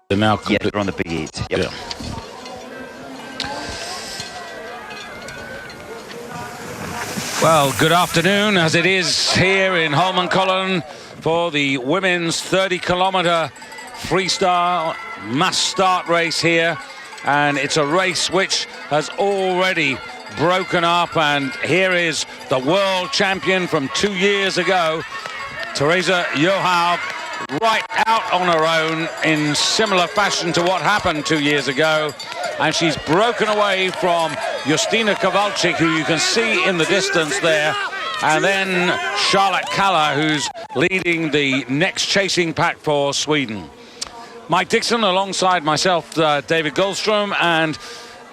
They're now Yeah, they're on the big 8. Yep. Yeah. Well, good afternoon, as it is here in Holmenkollen for the women's 30-kilometer freestyle mass start race here. And it's a race which has already broken up, and here is the world champion from 2 years ago, Theresa Johaug, right out on her own in similar fashion to what happened 2 years ago. And she's broken away from Justyna Kowalczyk, who you can see in the distance there, and then Charlotte Kalla, who's leading the next chasing pack for Sweden. Mike Dixon alongside myself, David Goldstrom, and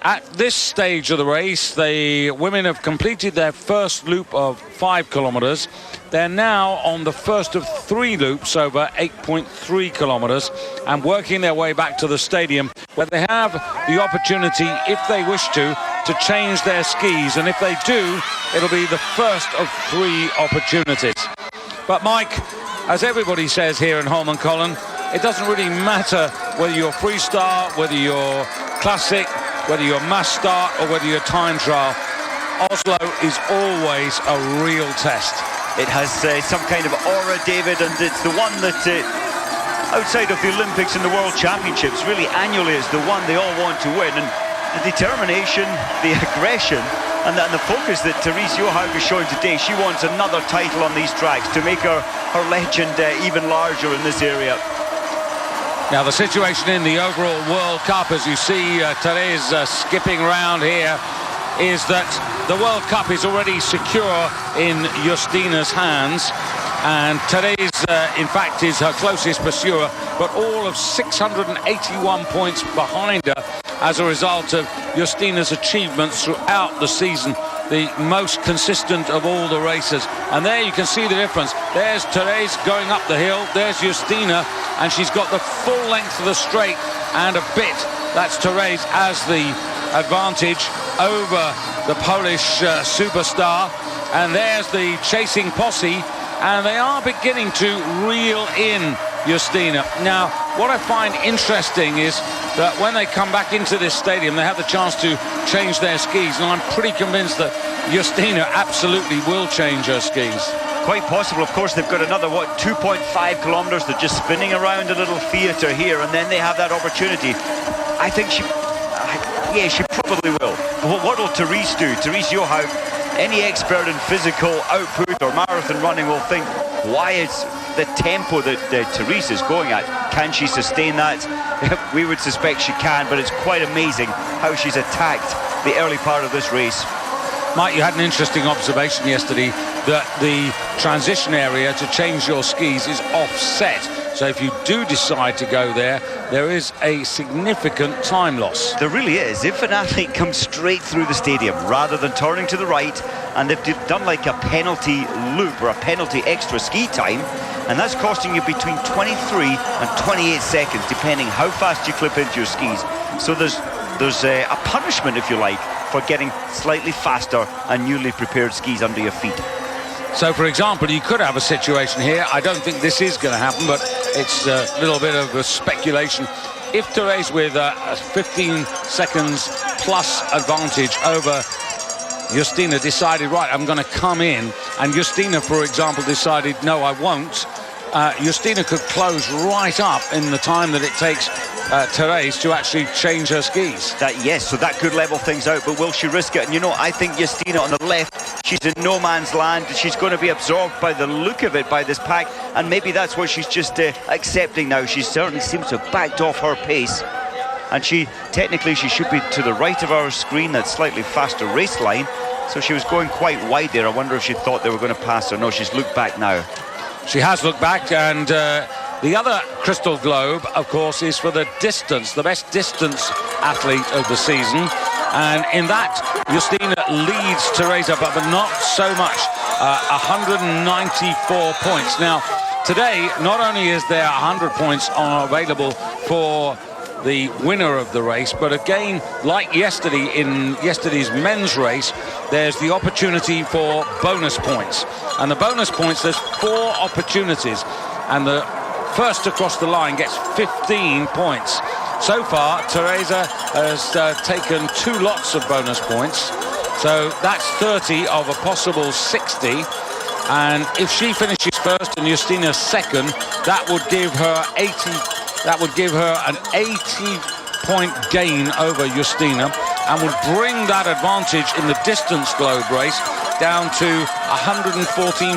at this stage of the race, the women have completed their first loop of 5 kilometers. They're now on the first of 3 loops over 8.3 kilometers and working their way back to the stadium, where they have the opportunity, if they wish to change their skis. And if they do, it'll be the first of 3 opportunities. But Mike, as everybody says here in Holmenkollen, it doesn't really matter whether you're freestyle, whether you're classic, whether you're mass start or whether you're time trial. Oslo is always a real test. It has some kind of aura, David, and it's the one that, outside of the Olympics and the World Championships, really annually is the one they all want to win. And the determination, the aggression, and the focus that Theresa Johaug is showing today, she wants another title on these tracks to make her legend even larger in this area. Now, the situation in the overall World Cup, as you see Therese skipping around here, is that the World Cup is already secure in Justyna's hands. And Therese, in fact, is her closest pursuer, but all of 681 points behind her as a result of Justyna's achievements throughout the season, the most consistent of all the races. And there you can see the difference. There's Therese going up the hill, there's Justyna, and she's got the full length of the straight and a bit. That's Therese as the advantage over the Polish superstar. And there's the chasing posse, and they are beginning to reel in Justyna. Now, what I find interesting is that when they come back into this stadium, they have the chance to change their skis, and I'm pretty convinced that Justyna absolutely will change her skis. Quite possible. Of course, they've got another, 2.5 kilometers. They're just spinning around a little theatre here, and then they have that opportunity. I think she probably will. But what will Therese do? Theresa Johaug, any expert in physical output or marathon running will think, why is the tempo that Therese is going at, can she sustain that? We would suspect she can, but it's quite amazing how she's attacked the early part of this race. Mike, you had an interesting observation yesterday that the transition area to change your skis is offset. So if you do decide to go there, there is a significant time loss. There really is. If an athlete comes straight through the stadium rather than turning to the right, and they've done like a penalty loop or a penalty extra ski time, and that's costing you between 23 and 28 seconds, depending how fast you clip into your skis. So there's a punishment, if you like, for getting slightly faster and newly prepared skis under your feet. So, for example, you could have a situation here. I don't think this is going to happen, but it's a little bit of a speculation. If Therese, with a 15 seconds plus advantage over Justyna, decided, right, I'm going to come in, and Justyna, for example, decided, no, I won't, Justyna could close right up in the time that it takes Therese to actually change her skis. Yes, so that could level things out, but will she risk it? And you know, I think Justyna on the left, she's in no man's land. She's going to be absorbed by the look of it, by this pack, and maybe that's what she's just accepting now. She certainly seems to have backed off her pace, and technically she should be to the right of our screen, that slightly faster race line. So she was going quite wide there. I wonder if she thought they were going to pass her. No, she's looked back now. She has looked back, and the other crystal globe, of course, is for the distance, the best distance athlete of the season. And in that, Justyna leads Theresa, but not so much, 194 points. Now, today, not only is there 100 points available for the winner of the race, but again, like yesterday, in yesterday's men's race, there's the opportunity for bonus points. And the bonus points, there's 4 opportunities, and the first across the line gets 15 points. So far, Teresa has taken 2 lots of bonus points. So that's 30 of a possible 60. And if she finishes first and Justina second, that would give her 80. That would give her an 80-point gain over Justina, and would bring that advantage in the distance globe race down to 114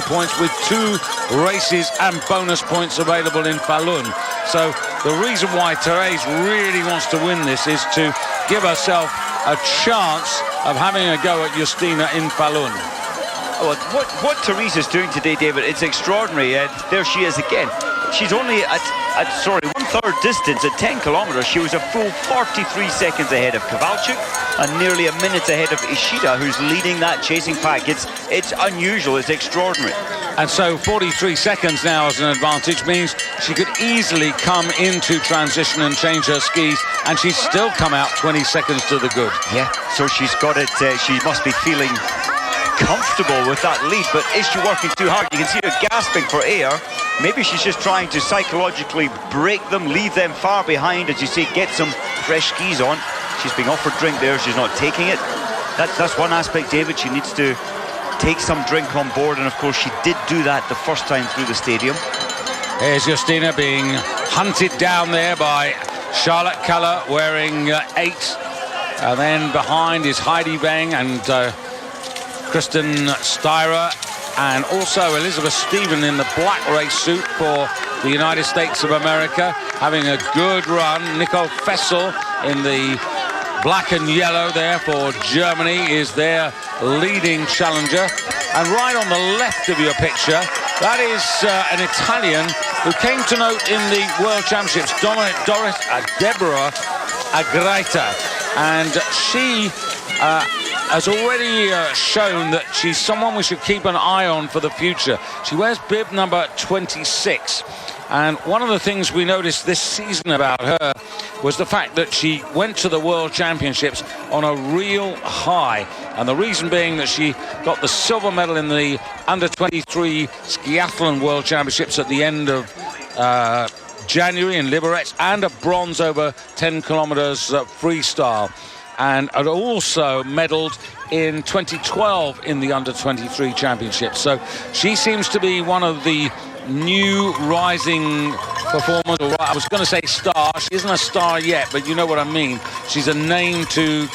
points, with 2 races and bonus points available in Falun. So the reason why Therese really wants to win this is to give herself a chance of having a go at Justina in Falun. Oh, what Therese is doing today, David, it's extraordinary. There she is again. She's only at 1/3 distance at 10 kilometers. She was a full 43 seconds ahead of Kowalczyk and nearly a minute ahead of Ishida, who's leading that chasing pack. It's unusual, it's extraordinary. And so 43 seconds now as an advantage means she could easily come into transition and change her skis, and she'd still come out 20 seconds to the good. Yeah, so she's got it. She must be feeling comfortable with that lead, but is she working too hard? You can see her gasping for air. Maybe she's just trying to psychologically break them, leave them far behind, as you say, get some fresh skis on. She's being offered drink there, she's not taking it. That's one aspect, David. She needs to take some drink on board, and of course she did do that the first time through the stadium. Here's Justina being hunted down there by Charlotte Keller wearing 8. And then behind is Heidi Weng and Kristen Styrer, and also Elizabeth Stephen in the black race suit for the United States of America, having a good run. Nicole Fessel in the black and yellow there for Germany is their leading challenger. And right on the left of your picture, that is an Italian who came to note in the World Championships, Deborah Agraita. And she has already shown that she's someone we should keep an eye on for the future. She wears bib number 26. And one of the things we noticed this season about her was the fact that she went to the World Championships on a real high. And the reason being that she got the silver medal in the under-23 skiathlon World Championships at the end of January in Liberec, and a bronze over 10 kilometers freestyle. And had also medaled in 2012 in the under-23 championships. So she seems to be one of the new rising performers, or I was going to say star. She isn't a star yet, but you know what I mean. She's a name to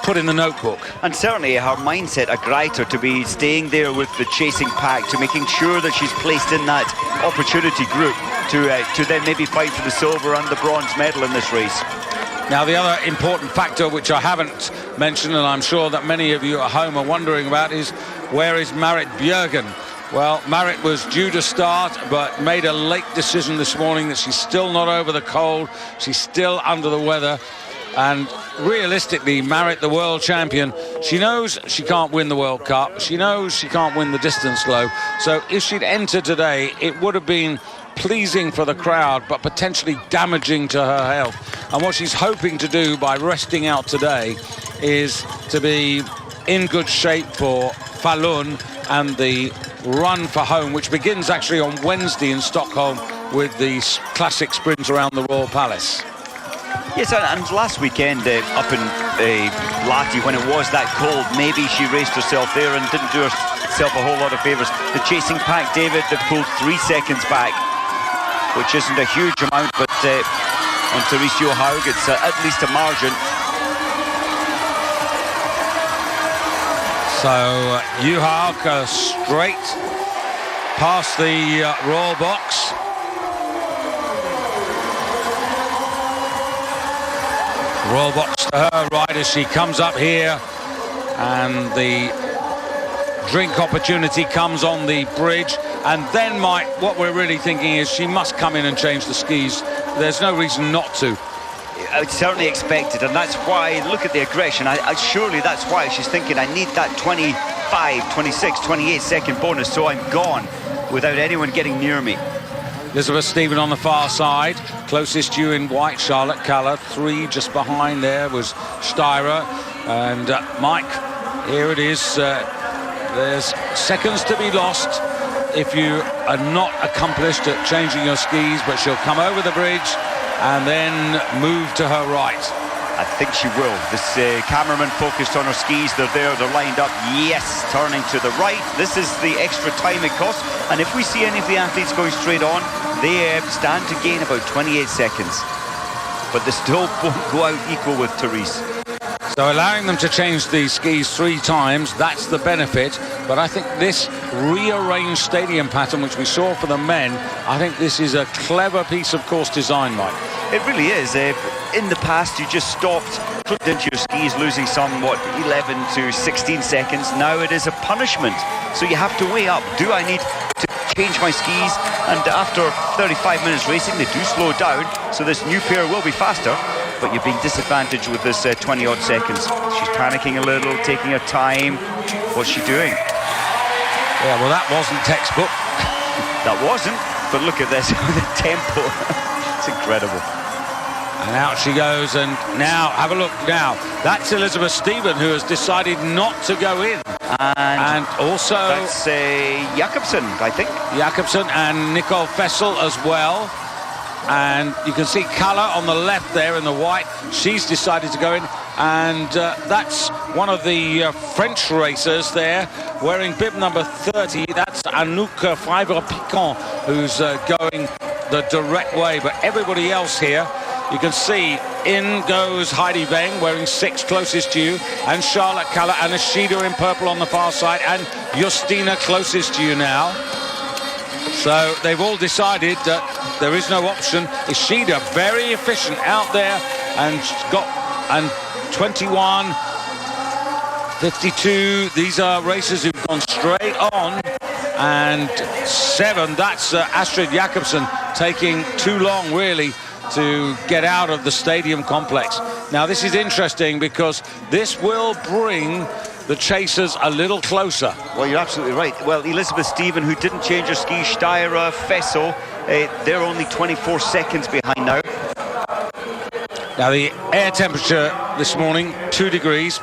put in the notebook. And certainly her mindset, a Greiter, to be staying there with the chasing pack, to making sure that she's placed in that opportunity group to then maybe fight for the silver and the bronze medal in this race. Now, the other important factor, which I haven't mentioned, and I'm sure that many of you at home are wondering about, is where is Marit Bjørgen? Well, Marit was due to start, but made a late decision this morning that she's still not over the cold. She's still under the weather. And realistically, Marit, the world champion, she knows she can't win the World Cup. She knows she can't win the distance globe. So if she'd entered today, it would have been pleasing for the crowd, but potentially damaging to her health. And what she's hoping to do by resting out today is to be in good shape for Falun and the run for home, which begins actually on Wednesday in Stockholm with the classic sprint around the Royal Palace. Yes, and last weekend up in Lahti, when it was that cold, maybe she raced herself there and didn't do herself a whole lot of favours. The chasing pack, David, they've pulled 3 seconds back, which isn't a huge amount, but on Therese Johaug, it's at least a margin. So Johaug straight past the royal box. Royal box to her right as she comes up here, and the drink opportunity comes on the bridge. And then, Mike, what we're really thinking is she must come in and change the skis. There's no reason not to. I would certainly expect it, and that's why, look at the aggression. Surely that's why she's thinking, I need that 25, 26, 28 second bonus, so I'm gone without anyone getting near me. Elizabeth Stephen on the far side, closest to you in white, Charlotte Keller. 3 just behind there was Styrer. And Mike, here it is. There's seconds to be lost. if you are not accomplished at changing your skis, but she'll come over the bridge and then move to her right. I think she will. This cameraman focused on her skis. They're there, they're lined up. Yes, turning to the right. This is the extra time it costs. And if we see any of the athletes going straight on, they stand to gain about 28 seconds. But they still won't go out equal with Therese. So allowing them to change the skis 3 times, that's the benefit. But I think this rearranged stadium pattern, which we saw for the men, I think this is a clever piece of course design, Mike. It really is. In the past, you just stopped, clipped into your skis, losing somewhat 11 to 16 seconds. Now it is a punishment. So you have to weigh up. Do I need to change my skis? And after 35 minutes racing, they do slow down. So this new pair will be faster. But you're being disadvantaged with this 20-odd seconds. She's panicking a little, taking her time. What's she doing? Yeah, well, that wasn't textbook. That wasn't. But look at this, the tempo. It's incredible. And out she goes, and now, have a look now. That's Elizabeth Stephen, who has decided not to go in. And also... That's Jakobsen, I think. Jakobsen and Nicole Fessel as well. And you can see Kalle on the left there in the white. She's decided to go in. And that's one of the French racers there wearing bib number 30. That's Anouk Favre-Picon, who's going the direct way. But everybody else here, you can see in goes Heidi Weng wearing 6 closest to you, and Charlotte Kalle and Ishida in purple on the far side, and Justina closest to you now. So they've all decided that there is no option. Ishida very efficient out there, and got 21, 52. These are racers who've gone straight on, and 7. That's Astrid Jakobsen taking too long really to get out of the stadium complex. Now this is interesting because this will bring the chasers a little closer. Well, you're absolutely right. Well, Elizabeth Stephen, who didn't change her ski, Steyr, Fessel, they're only 24 seconds behind now. Now the air temperature this morning, 2 degrees.